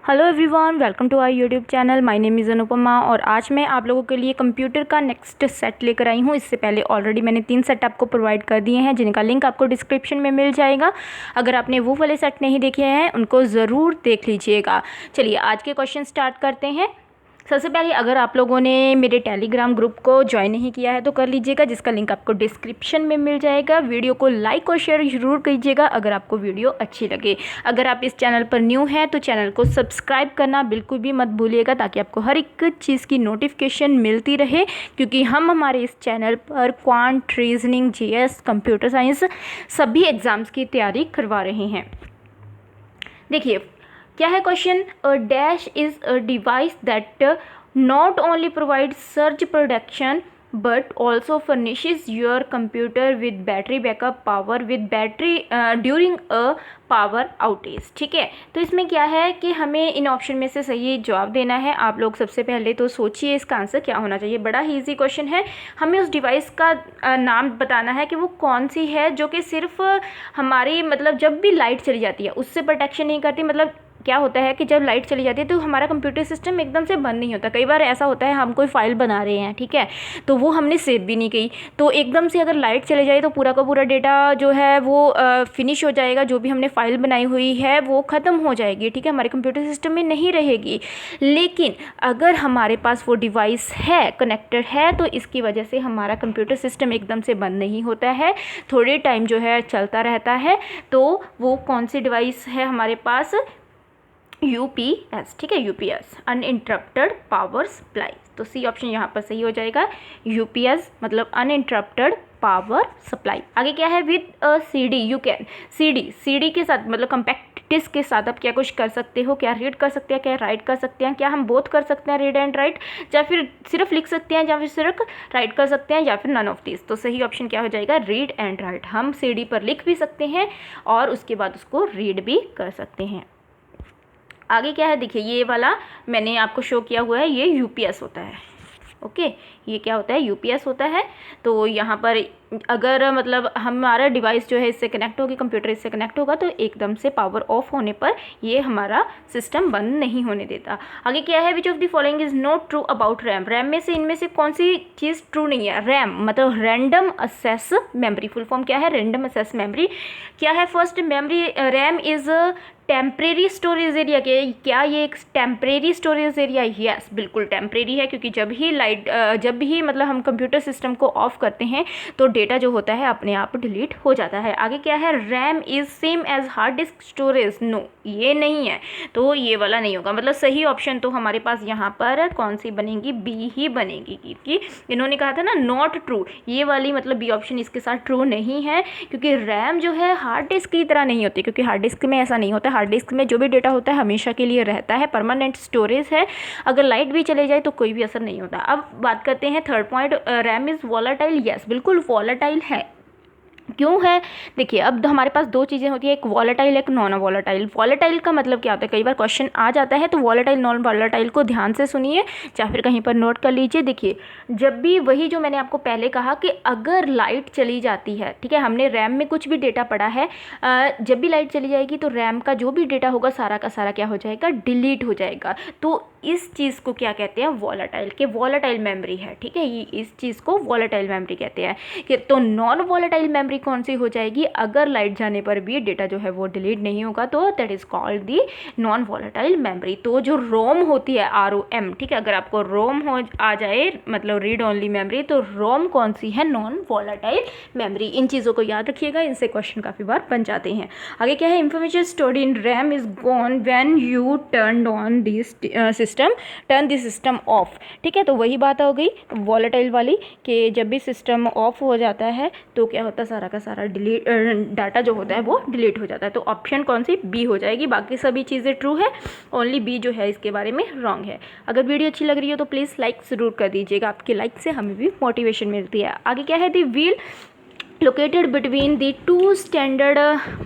Hello everyone, welcome to our YouTube channel. My name is Anupama और आज मैं आप लोगों के लिए कंप्यूटर का नेक्स्ट सेट लेकर आई हूँ। इससे पहले ऑलरेडी मैंने 3 सेट आपको प्रोवाइड कर दिए हैं, जिनका लिंक आपको डिस्क्रिप्शन में मिल जाएगा। अगर आपने वो वाले सेट नहीं देखे हैं उनको ज़रूर देख लीजिएगा। चलिए आज के क्वेश्चन स्टार्ट करते हैं। सबसे पहले अगर आप लोगों ने मेरे टेलीग्राम ग्रुप को ज्वाइन नहीं किया है तो कर लीजिएगा, जिसका लिंक आपको डिस्क्रिप्शन में मिल जाएगा। वीडियो को लाइक और शेयर जरूर कीजिएगा अगर आपको वीडियो अच्छी लगे। अगर आप इस चैनल पर न्यू हैं तो चैनल को सब्सक्राइब करना बिल्कुल भी मत भूलिएगा, ताकि आपको हर एक चीज़ की नोटिफिकेशन मिलती रहे, क्योंकि हम हमारे इस चैनल पर quant, reasoning, GS, computer science सभी एग्ज़ाम्स की तैयारी करवा रहे हैं। देखिए क्या है question. A dash is a device that not only provide search protection but also furnishes your computer with battery backup power with battery during a power outage. ठीक है, तो इसमें क्या है कि हमें इन ऑप्शन में से सही जवाब देना है। आप लोग सबसे पहले तो सोचिए इसका आंसर क्या होना चाहिए। बड़ा ही ईजी क्वेश्चन है। हमें उस डिवाइस का नाम बताना है कि वो कौन सी है जो कि सिर्फ हमारी मतलब जब भी लाइट चली जाती है उससे प्रोटेक्शन नहीं करती। मतलब क्या होता है कि जब लाइट चली जाती है तो हमारा कंप्यूटर सिस्टम एकदम से बंद नहीं होता। कई बार ऐसा होता है हम कोई फाइल बना रहे हैं, ठीक है, तो वो हमने सेव भी नहीं की, तो एकदम से अगर लाइट चले जाए तो पूरा का पूरा डेटा जो है वो फिनिश हो जाएगा। जो भी हमने फाइल बनाई हुई है वो ख़त्म हो जाएगी, ठीक है, हमारे कंप्यूटर सिस्टम में नहीं रहेगी। लेकिन अगर हमारे पास वो डिवाइस है, कनेक्टेड है, तो इसकी वजह से हमारा कंप्यूटर सिस्टम एकदम से बंद नहीं होता है, थोड़े टाइम जो है चलता रहता है। तो वो कौन सी डिवाइस है हमारे पास? यूपीएस, ठीक है, यूपीएस, अनइंटरप्टेड पावर सप्लाई। तो सी ऑप्शन यहाँ पर सही हो जाएगा। यूपीएस मतलब अनइंटरप्टेड पावर सप्लाई। आगे क्या है? With a CD you can, CD के साथ मतलब कम्पैक्ट डिस्क के साथ आप क्या कुछ कर सकते हो? क्या रीड कर सकते हैं, क्या राइट कर सकते हैं? क्या हम बोथ कर सकते हैं, रीड एंड राइट, या फिर सिर्फ लिख सकते हैं, या फिर सिर्फ राइट कर सकते हैं, या फिर नन ऑफ दिस? तो सही ऑप्शन क्या हो जाएगा? Read and right. हम सीडी पर लिख भी सकते हैं और उसके बाद उसको रीड भी कर सकते हैं। आगे क्या है? देखिए ये वाला मैंने आपको शो किया हुआ है, ये यूपीएस होता है। ओके, ये क्या होता है? यूपीएस होता है। तो यहाँ पर अगर मतलब हमारा डिवाइस जो है इससे कनेक्ट होगी, कंप्यूटर इससे कनेक्ट होगा, तो एकदम से पावर ऑफ होने पर ये हमारा सिस्टम बंद नहीं होने देता। आगे क्या है? Which of the following is not true about RAM. RAM में से इनमें से कौन सी चीज़ ट्रू नहीं है? रैम मतलब random access memory. Full form क्या है? Random access memory. क्या है? First, memory RAM is temporary storage area. के क्या ये एक टेम्परेरी स्टोरेज एरिया? यस, बिल्कुल टेम्परेरी है, क्योंकि जब भी मतलब हम कंप्यूटर सिस्टम को ऑफ करते हैं तो डेटा जो होता है अपने आप डिलीट हो जाता है। आगे क्या है? RAM is same as hard disk storage. No, ये नहीं है, तो ये वाला नहीं होगा। मतलब सही ऑप्शन तो हमारे पास यहाँ पर कौन सी बनेगी? बी ही बनेगी, क्योंकि इन्होंने कहा था ना नॉट ट्रू, ये वाली मतलब बी ऑप्शन इसके साथ ट्रू नहीं है, क्योंकि रैम जो है हार्ड डिस्क की तरह नहीं होती, क्योंकि हार्ड डिस्क में ऐसा नहीं होता। हार्ड डिस्क में जो भी डेटा होता है हमेशा के लिए रहता है, परमानेंट स्टोरेज है, अगर लाइट भी चले जाए तो कोई भी असर नहीं होता। अब बात करते हैं third point, RAM is volatile. Yes, बिल्कुल वॉलेटाइल है। क्यों है? देखिए अब हमारे पास दो चीज़ें होती है, एक वॉलेटाइल एक नॉन वॉलेटाइल। वॉलेटाइल का मतलब क्या होता है? कई बार क्वेश्चन आ जाता है, तो वॉलेटाइल नॉन वॉलेटाइल को ध्यान से सुनिए या फिर कहीं पर नोट कर लीजिए। देखिए जब भी वही जो मैंने आपको पहले कहा कि अगर लाइट चली जाती है, ठीक है, हमने रैम में कुछ भी डेटा पड़ा है, जब भी लाइट चली जाएगी तो रैम का जो भी डेटा होगा सारा का सारा क्या हो जाएगा? डिलीट हो जाएगा। तो इस चीज़ को क्या कहते हैं? वॉलेटाइल, के वॉलेटाइल मेमोरी है, ठीक है, ये इस चीज़ को वॉलेटाइल मेमोरी कहते हैं। कि तो नॉन वॉलेटाइल मेमोरी कौन सी हो जाएगी? अगर लाइट जाने पर भी डेटा जो है वो डिलीट नहीं होगा, तो that is called the non volatile memory. तो जो रोम होती है, ROM, ठीक है, अगर आपको रोम हो आ जाए मतलब रीड ओनली मेमोरी, तो रोम कौन सी है? Non volatile memory. इन चीज़ों को याद रखिएगा, इनसे क्वेश्चन काफ़ी बार बन जाते हैं। आगे क्या है? Information stored in RAM is gone when U turn on this turn this system of. ठीक है, तो वही बात हो गई वॉलेटाइल वाली, कि जब भी सिस्टम ऑफ हो जाता है तो क्या होता है? सारा का सारा डिलीट डाटा जो होता है वो डिलीट हो जाता है। तो ऑप्शन कौन सी? बी हो जाएगी। बाकी सभी चीज़ें ट्रू है, ओनली बी जो है इसके बारे में रॉन्ग है। अगर वीडियो अच्छी लग रही हो तो प्लीज़ लाइक ज़रूर कर दीजिएगा, आपके लाइक से हमें भी मोटिवेशन मिलती है। आगे क्या है? The wheel located between the two standard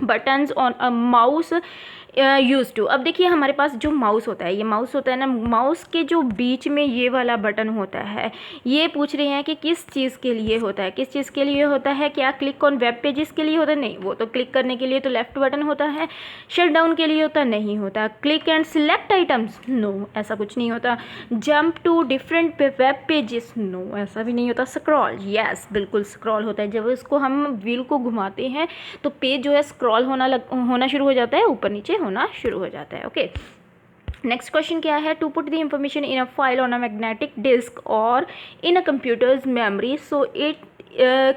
buttons on a mouse use to. अब देखिए हमारे पास जो माउस होता है, ये माउस होता है ना, माउस के जो बीच में ये वाला बटन होता है, ये पूछ रहे हैं कि किस चीज़ के लिए होता है, किस चीज़ के लिए होता है। क्या क्लिक ऑन वेब पेजेस के लिए होता है? नहीं, वो तो क्लिक करने के लिए तो लेफ्ट बटन होता है। शट डाउन के लिए होता नहीं होता। Click and select items, no, ऐसा कुछ नहीं होता। Jump to different web pages, no, ऐसा भी नहीं होता। स्क्रॉल, यस, बिल्कुल स्क्रॉल होता है। जब इसको हम व्हील को घुमाते हैं तो पेज जो है स्क्रॉल होना शुरू हो जाता है, ऊपर नीचे होना शुरू हो जाता है। ओके, नेक्स्ट क्वेश्चन क्या है? To put the information in a file on a magnetic disk और in a computer's memory so it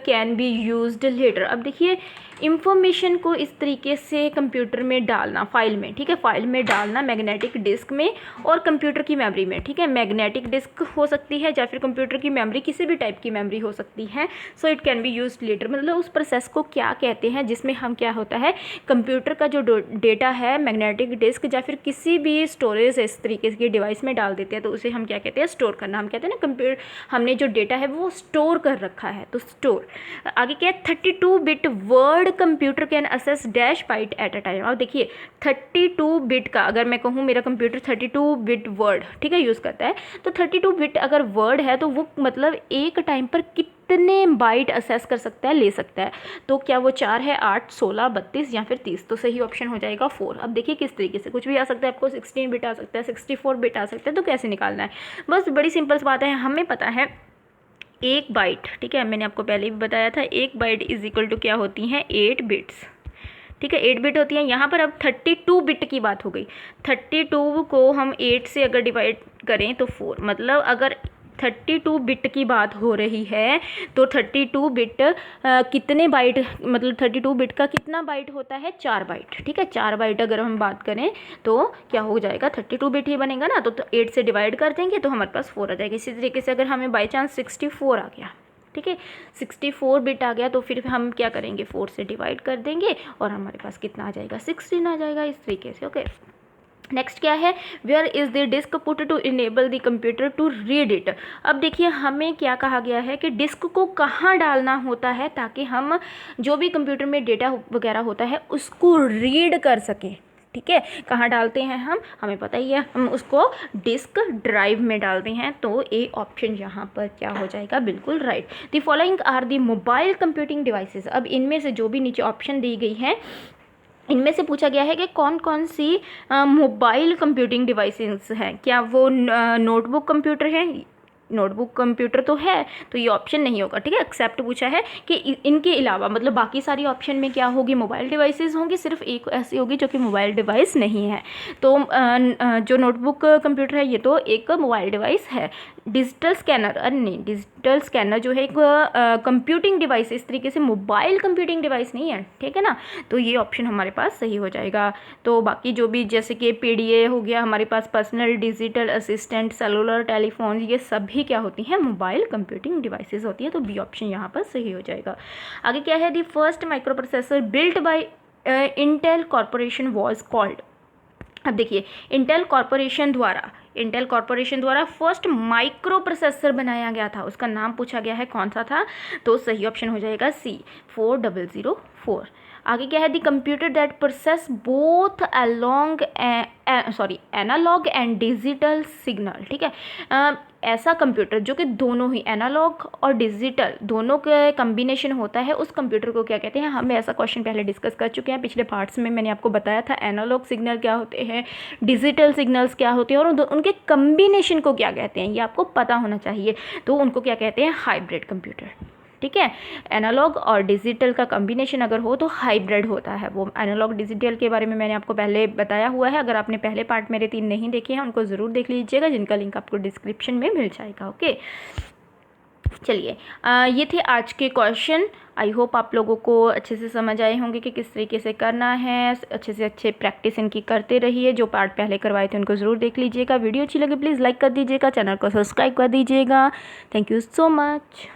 can be used later. अब देखिए इंफॉर्मेशन को इस तरीके से कंप्यूटर में डालना, फाइल में, ठीक है, फाइल में डालना मैग्नेटिक डिस्क में और कंप्यूटर की मेमोरी में, ठीक है। मैग्नेटिक डिस्क हो सकती है या फिर कंप्यूटर की मेमोरी, किसी भी टाइप की मेमोरी हो सकती है। So it can be used later, मतलब उस प्रोसेस को क्या कहते हैं जिसमें हम, क्या होता है, कंप्यूटर का जो डेटा है मैग्नेटिक डिस्क या फिर किसी भी स्टोरेज इस तरीके की डिवाइस में डाल देते हैं, तो उसे हम क्या कहते हैं? स्टोर करना। हम कहते हैं ना कंप्यूटर, हमने जो डेटा है वो स्टोर कर रखा है, तो स्टोर। आगे क्या है? 32 bit word computer can access dash byte at a time. अब देखिए 32 बिट का, अगर मैं कहूँ मेरा कंप्यूटर 32 बिट वर्ड, ठीक है, यूज़ करता है, तो 32 बिट अगर वर्ड है तो वो मतलब एक टाइम पर कितने बाइट असेस कर सकता है, ले सकता है। तो क्या वो 4 है, 8, 16, 32 या फिर 30? तो सही ऑप्शन हो जाएगा 4। अब देखिए किस तरीके से, कुछ भी आ सकता है, आपको 16 बिट आ सकता है, 64 बिट आ सकता है, तो कैसे निकालना है? बस बड़ी सिंपल सी बात है, हमें पता है 1 बाइट, ठीक है, मैंने आपको पहले भी बताया था, 1 बाइट इज इक्वल टू क्या होती हैं? 8 बिट्स, ठीक है, 8 बिट होती है। यहाँ पर अब 32 बिट की बात हो गई। 32 को हम 8 से अगर डिवाइड करें तो 4, मतलब अगर 32 बिट की बात हो रही है तो 32 बिट कितने बाइट, मतलब 32 बिट का कितना बाइट होता है? 4 बाइट, ठीक है। 4 बाइट अगर हम बात करें तो क्या हो जाएगा? 32 बिट ही बनेगा ना, तो 8 से डिवाइड कर देंगे तो हमारे पास 4 आ जाएगा। इसी तरीके से अगर हमें बाई चांस 64 आ गया, ठीक है, 64 बिट आ गया, तो फिर हम क्या करेंगे? 4 से डिवाइड कर देंगे और हमारे पास कितना आ जाएगा? 16 आ जाएगा, इस तरीके से। ओके, नेक्स्ट क्या है? Where is the disk put to enable the computer to read it. अब देखिए हमें क्या कहा गया है कि डिस्क को कहाँ डालना होता है ताकि हम जो भी कंप्यूटर में डेटा वगैरह होता है उसको रीड कर सकें, ठीक है। कहाँ डालते हैं हम? हमें पता ही है, हम उसको डिस्क ड्राइव में डालते हैं। तो ए ऑप्शन यहाँ पर क्या हो जाएगा? बिल्कुल right. The following are the mobile computing devices. अब इनमें से जो भी नीचे ऑप्शन दी गई हैं, इनमें से पूछा गया है कि कौन कौन सी मोबाइल कंप्यूटिंग डिवाइसेस हैं। क्या वो नोटबुक कंप्यूटर है? नोटबुक कंप्यूटर तो है, तो ये ऑप्शन नहीं होगा, ठीक है। एक्सेप्ट पूछा है कि इनके अलावा, मतलब बाकी सारी ऑप्शन में क्या होगी? मोबाइल डिवाइसेस होंगी, सिर्फ एक ऐसी होगी जो कि मोबाइल डिवाइस नहीं है। तो जो नोटबुक कंप्यूटर है ये तो एक मोबाइल डिवाइस है। डिजिटल स्कैनर, अरे नहीं, डिजिटल स्कैनर जो है एक कंप्यूटिंग डिवाइस, इस तरीके से मोबाइल कंप्यूटिंग डिवाइस नहीं है, ठीक है ना। तो ये ऑप्शन हमारे पास सही हो जाएगा। तो बाकी जो भी, जैसे कि पीडीए हो गया हमारे पास, personal digital assistant, cellular telephone, ये सभी क्या होती हैं? मोबाइल कंप्यूटिंग डिवाइसेस होती हैं। तो बी ऑप्शन यहाँ पर सही हो जाएगा। आगे क्या है? The first micro processor built by Intel corporation was called. अब देखिए इंटेल कॉर्पोरेशन द्वारा फर्स्ट माइक्रो प्रोसेसर बनाया गया था, उसका नाम पूछा गया है, कौन सा था? तो सही ऑप्शन हो जाएगा सी, 4004। आगे क्या है? The computer that process both analogue and digital signal, ठीक है। ऐसा कंप्यूटर जो कि दोनों ही एनालॉग और डिजिटल दोनों के कम्बिनेशन होता है, उस कंप्यूटर को क्या कहते हैं? हम ऐसा क्वेश्चन पहले डिस्कस कर चुके हैं, पिछले पार्ट्स में मैंने आपको बताया था एनालॉग सिग्नल क्या होते हैं, डिजिटल सिग्नल्स क्या होते हैं और उनके कम्बिनेशन को क्या कहते हैं, ये आपको पता होना चाहिए। तो उनको क्या कहते हैं? हाइब्रिड कंप्यूटर, ठीक है। एनालॉग और डिजिटल का कॉम्बिनेशन अगर हो तो हाइब्रिड होता है वो। एनालॉग डिजिटल के बारे में मैंने आपको पहले बताया हुआ है, अगर आपने पहले पार्ट मेरे 3 नहीं देखे हैं उनको ज़रूर देख लीजिएगा, जिनका लिंक आपको डिस्क्रिप्शन में मिल जाएगा। ओके, चलिए ये थे आज के क्वेश्चन। आई होप आप लोगों को अच्छे से समझ आए होंगे कि किस तरीके से करना है। अच्छे से अच्छे प्रैक्टिस इनकी करते रहिए। जो पार्ट पहले करवाए थे उनको ज़रूर देख लीजिएगा। वीडियो अच्छी लगे प्लीज़ लाइक कर दीजिएगा, चैनल को सब्सक्राइब कर दीजिएगा। Thank you so much.